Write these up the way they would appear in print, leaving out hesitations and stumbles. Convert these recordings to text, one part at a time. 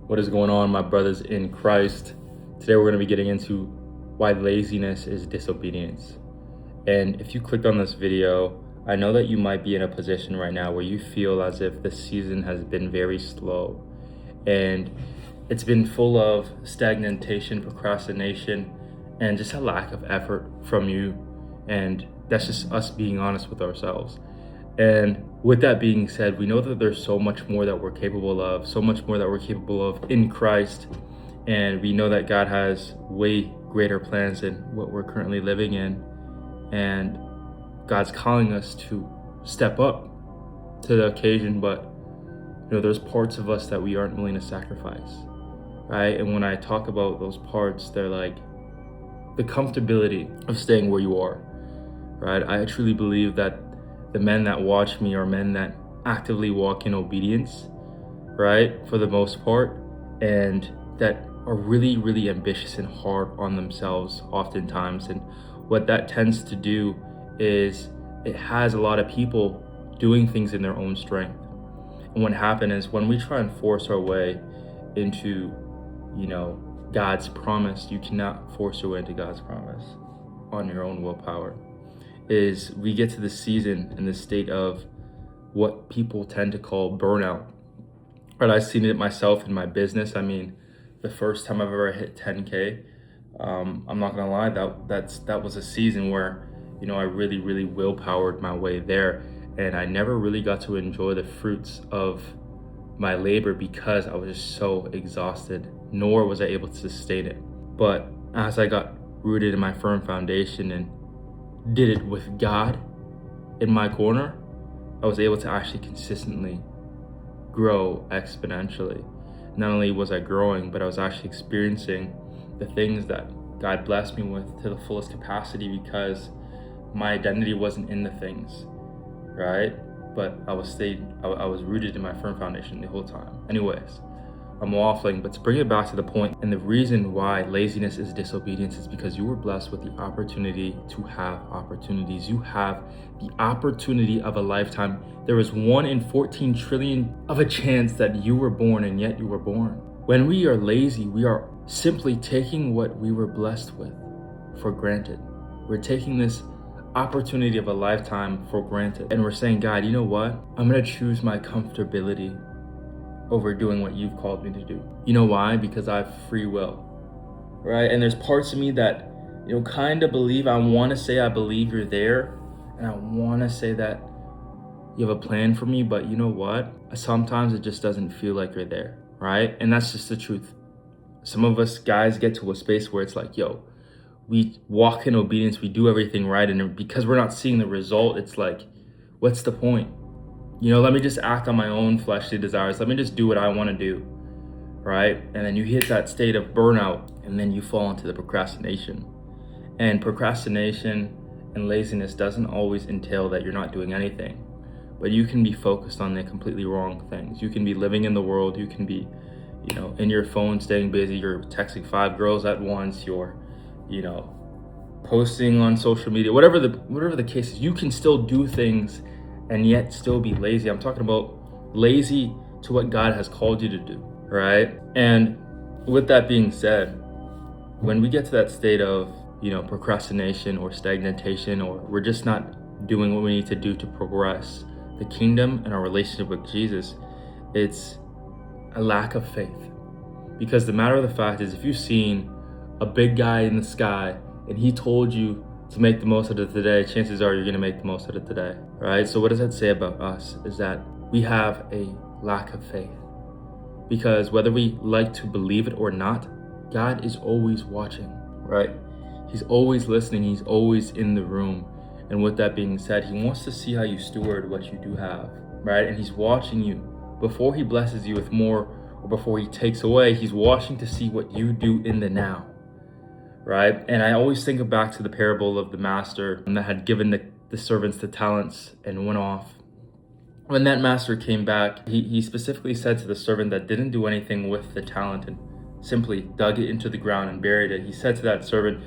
What is going on, my brothers in Christ? Today we're going to be getting into why laziness is disobedience. And if you clicked on this video, I know that you might be in a position right now where you feel as if the season has been very slow and it's been full of stagnation, procrastination, and just a lack of effort from you. And that's just us being honest with ourselves. And with that being said, we know that there's so much more that we're capable of, so much more that we're capable of in Christ. And we know that God has way greater plans than what we're currently living in. And God's calling us to step up to the occasion, but there's parts of us that we aren't willing to sacrifice, right? And when I talk about those parts, they're like the comfortability of staying where you are, right? I truly believe that the men that watch me are men that actively walk in obedience, right? For the most part, and that are really, really ambitious and hard on themselves oftentimes. And what that tends to do is it has a lot of people doing things in their own strength. And what happens is when we try and force our way into, God's promise, you cannot force your way into God's promise on your own willpower. Is we get to this season in the state of what people tend to call burnout. Right, I've seen it myself in my business. I mean, the first time I've ever hit 10K, I'm not gonna lie, that was a season where, I really, really willpowered my way there. And I never really got to enjoy the fruits of my labor because I was just so exhausted, nor was I able to sustain it. But as I got rooted in my firm foundation and did it with God in my corner, I was able to actually consistently grow exponentially. Not only was I growing, but I was actually experiencing the things that God blessed me with to the fullest capacity because my identity wasn't in the things, right? But I was rooted in my firm foundation the whole time. Anyways, I'm waffling, but to bring it back to the point, and the reason why laziness is disobedience is because you were blessed with the opportunity to have opportunities. You have the opportunity of a lifetime. There is 1 in 14 trillion of a chance that you were born, and yet you were born. When we are lazy, we are simply taking what we were blessed with for granted. We're taking this opportunity of a lifetime for granted. And we're saying, God, you know what? I'm gonna choose my comfortability over doing what you've called me to do. You know why? Because I have free will, right? And there's parts of me that, kind of believe, I wanna say I believe you're there, and I wanna say that you have a plan for me, but you know what? Sometimes it just doesn't feel like you're there, right? And that's just the truth. Some of us guys get to a space where it's like, we walk in obedience, we do everything right, and because we're not seeing the result, it's like, what's the point? Let me just act on my own fleshly desires. Let me just do what I want to do, right? And then you hit that state of burnout, and then you fall into the procrastination. And procrastination and laziness doesn't always entail that you're not doing anything, but you can be focused on the completely wrong things. You can be living in the world. You can be, in your phone, staying busy. You're texting 5 girls at once. You're, posting on social media. Whatever the case is, you can still do things and yet still be lazy. I'm talking about lazy to what God has called you to do, right? And with that being said, when we get to that state of, procrastination or stagnation, or we're just not doing what we need to do to progress the kingdom and our relationship with Jesus, it's a lack of faith. Because the matter of the fact is, if you've seen a big guy in the sky and he told you to make the most of it today, chances are you're going to make the most of it today, right? So what does that say about us is that we have a lack of faith. Because whether we like to believe it or not, God is always watching, right? He's always listening. He's always in the room. And with that being said, he wants to see how you steward what you do have, right? And he's watching you. Before he blesses you with more or before he takes away, he's watching to see what you do in the now. Right? And I always think back to the parable of the master that had given the servants the talents and went off. When that master came back, he specifically said to the servant that didn't do anything with the talent and simply dug it into the ground and buried it, he said to that servant,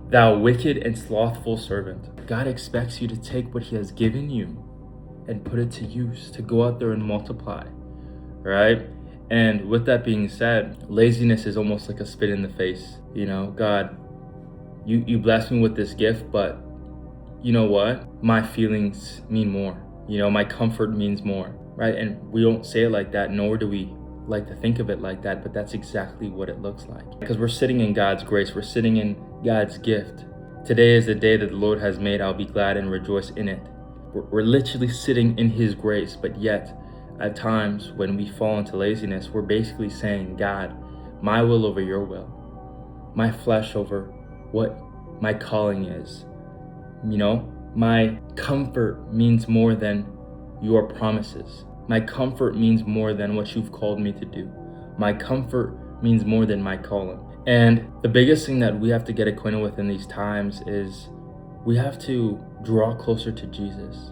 "Thou wicked and slothful servant." God expects you to take what he has given you and put it to use, to go out there and multiply, right? And with that being said, laziness is almost like a spit in the face. God, you bless me with this gift, but you know what? My feelings mean more. My comfort means more, right? And we don't say it like that, nor do we like to think of it like that, but that's exactly what it looks like. Because we're sitting in God's grace, we're sitting in God's gift. Today is the day that the Lord has made. I'll be glad and rejoice in it. We're literally sitting in His grace, but yet at times when we fall into laziness, we're basically saying, God, my will over your will, my flesh over what my calling is. My comfort means more than your promises. My comfort means more than what you've called me to do. My comfort means more than my calling. And the biggest thing that we have to get acquainted with in these times is we have to draw closer to Jesus.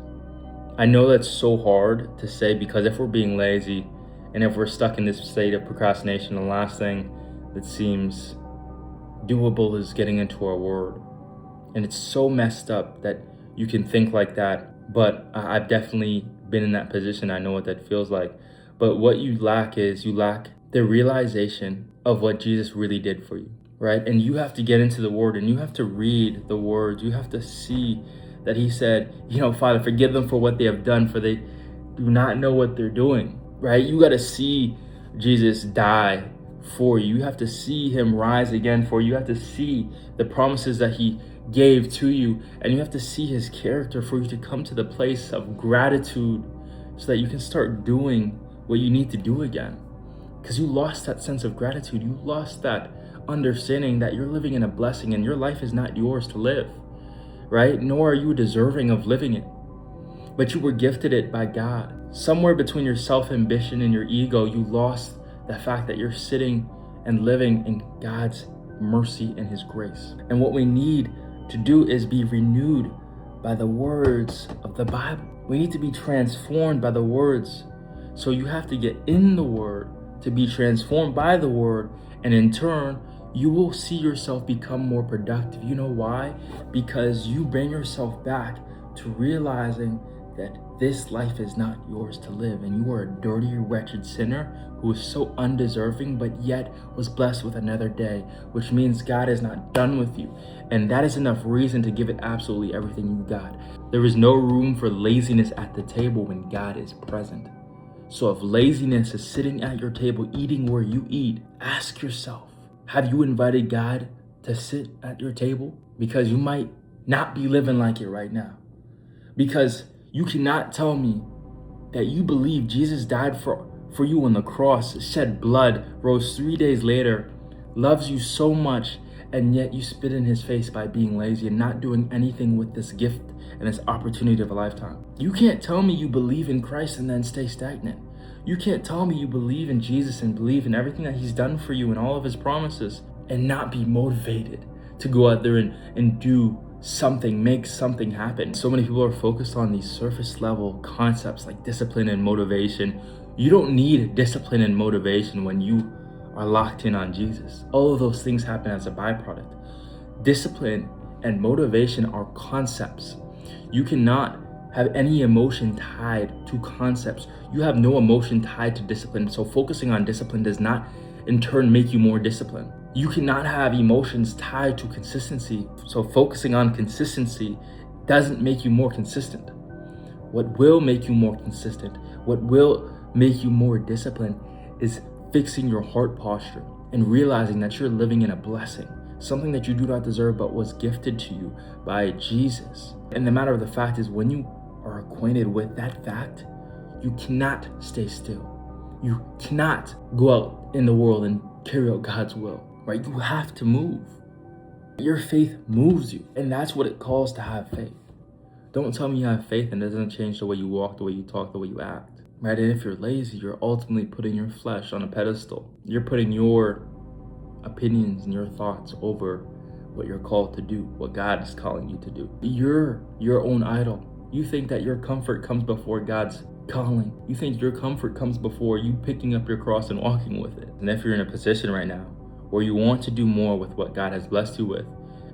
I know that's so hard to say, because if we're being lazy and if we're stuck in this state of procrastination, the last thing that seems doable is getting into our word. And it's so messed up that you can think like that, but I've definitely been in that position. I know what that feels like. But what you lack the realization of what Jesus really did for you, right? And you have to get into the word and you have to read the words. You have to see that He said, Father, forgive them for what they have done, for they do not know what they're doing, right? You got to see Jesus die for you. You have to see Him rise again for you. You have to see the promises that He gave to you, and you have to see His character for you to come to the place of gratitude so that you can start doing what you need to do again. Because you lost that sense of gratitude. You lost that understanding that you're living in a blessing and your life is not yours to live, right? Nor are you deserving of living it, but you were gifted it by God. Somewhere between your self-ambition and your ego, you lost the fact that you're sitting and living in God's mercy and His grace. And what we need to do is be renewed by the words of the Bible. We need to be transformed by the words. So you have to get in the Word to be transformed by the Word, and in turn, you will see yourself become more productive. You know why? Because you bring yourself back to realizing that this life is not yours to live, and you are a dirty, wretched sinner who is so undeserving, but yet was blessed with another day, which means God is not done with you. And that is enough reason to give it absolutely everything you got. There is no room for laziness at the table when God is present. So if laziness is sitting at your table, eating where you eat, ask yourself, have you invited God to sit at your table? Because you might not be living like it right now. Because you cannot tell me that you believe Jesus died for you on the cross, shed blood, rose 3 days later, loves you so much, and yet you spit in His face by being lazy and not doing anything with this gift and this opportunity of a lifetime. You can't tell me you believe in Christ and then stay stagnant. You can't tell me you believe in Jesus and believe in everything that He's done for you and all of His promises and not be motivated to go out there and do something, make something happen. So many people are focused on these surface level concepts like discipline and motivation. You don't need discipline and motivation when you are locked in on Jesus. All of those things happen as a byproduct. Discipline and motivation are concepts. You cannot have any emotion tied to concepts. You have no emotion tied to discipline. So focusing on discipline does not in turn make you more disciplined. You cannot have emotions tied to consistency. So focusing on consistency doesn't make you more consistent. What will make you more consistent, what will make you more disciplined, is fixing your heart posture and realizing that you're living in a blessing, something that you do not deserve but was gifted to you by Jesus. And the matter of the fact is, when you are acquainted with that fact, you cannot stay still. You cannot go out in the world and carry out God's will, right? You have to move. Your faith moves you, and that's what it calls to have faith. Don't tell me you have faith and it doesn't change the way you walk, the way you talk, the way you act, right? And if you're lazy, you're ultimately putting your flesh on a pedestal. You're putting your opinions and your thoughts over what you're called to do, what God is calling you to do. You're your own idol. You think that your comfort comes before God's calling. You think your comfort comes before you picking up your cross and walking with it. And if you're in a position right now where you want to do more with what God has blessed you with,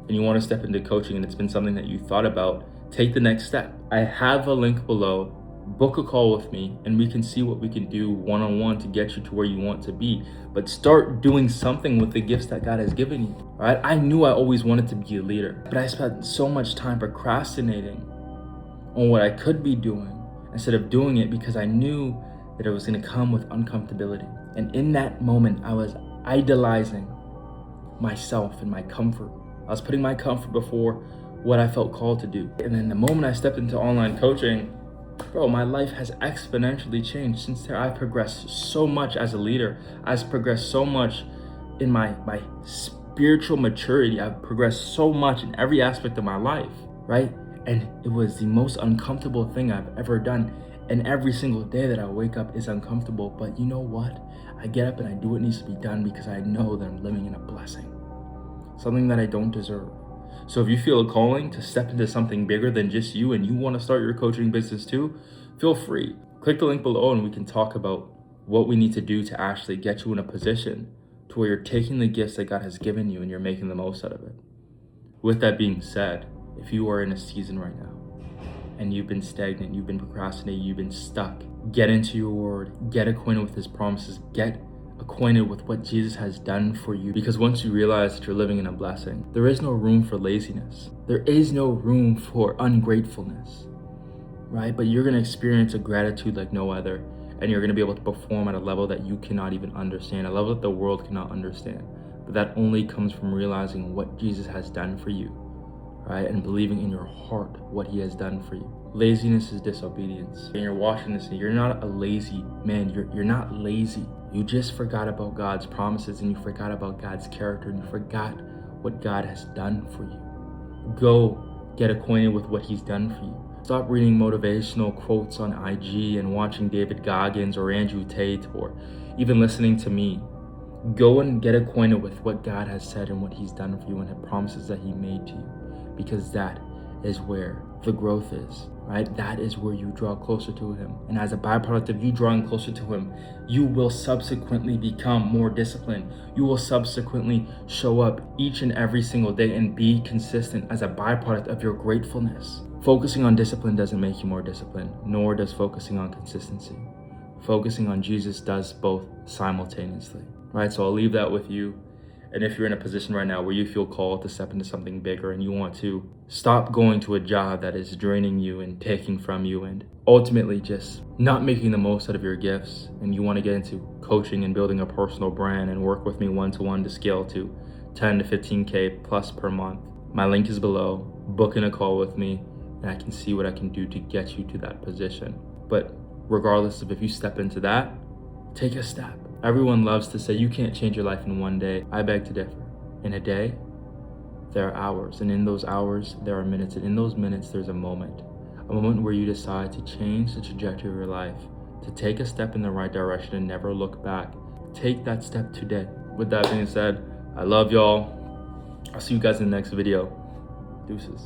and you want to step into coaching, and it's been something that you thought about, take the next step. I have a link below book a call with me and we can see what we can do one-on-one to get you to where you want to be. But start doing something with the gifts that God has given you. All right, I knew I always wanted to be a leader, but I spent so much time procrastinating on what I could be doing instead of doing it because I knew that it was going to come with uncomfortability. And in that moment, I was idolizing myself and my comfort. I was putting my comfort before what I felt called to do. And then the moment I stepped into online coaching, bro, my life has exponentially changed. Since there, I've progressed so much as a leader. I've progressed so much in my spiritual maturity. I've progressed so much in every aspect of my life, right? And it was the most uncomfortable thing I've ever done. And every single day that I wake up is uncomfortable. But you know what? I get up and I do what needs to be done because I know that I'm living in a blessing, something that I don't deserve. So if you feel a calling to step into something bigger than just you and you want to start your coaching business too, feel free. Click the link below and we can talk about what we need to do to actually get you in a position to where you're taking the gifts that God has given you and you're making the most out of it. With that being said, if you are in a season right now and you've been stagnant, you've been procrastinating, you've been stuck, get into your word, get acquainted with his promises, get acquainted with what Jesus has done for you. Because once you realize that you're living in a blessing, there is no room for laziness. There is no room for ungratefulness, right? But you're gonna experience a gratitude like no other, and you're gonna be able to perform at a level that you cannot even understand, a level that the world cannot understand. But that only comes from realizing what Jesus has done for you, right? And believing in your heart what he has done for you. Laziness is disobedience. And you're watching this and you're not a lazy man. You're not lazy. You just forgot about God's promises and you forgot about God's character and you forgot what God has done for you. Go get acquainted with what he's done for you. Stop reading motivational quotes on IG and watching David Goggins or Andrew Tate or even listening to me. Go and get acquainted with what God has said and what he's done for you and the promises that he made to you, because that is where the growth is, right? That is where you draw closer to him. And as a byproduct of you drawing closer to him, you will subsequently become more disciplined. You will subsequently show up each and every single day and be consistent as a byproduct of your gratefulness. Focusing on discipline doesn't make you more disciplined, nor does focusing on consistency. Focusing on Jesus does both simultaneously, right? So I'll leave that with you. And if you're in a position right now where you feel called to step into something bigger and you want to stop going to a job that is draining you and taking from you and ultimately just not making the most out of your gifts, and you want to get into coaching and building a personal brand and work with me one-to-one to scale to 10 to 15K plus per month, my link is below. Book in a call with me and I can see what I can do to get you to that position. But regardless of if you step into that, take a step. Everyone loves to say you can't change your life in one day. I beg to differ. In a day, there are hours, and in those hours, there are minutes, and in those minutes, there's a moment where you decide to change the trajectory of your life, to take a step in the right direction and never look back. Take that step today. With that being said, I love y'all. I'll see you guys in the next video. Deuces.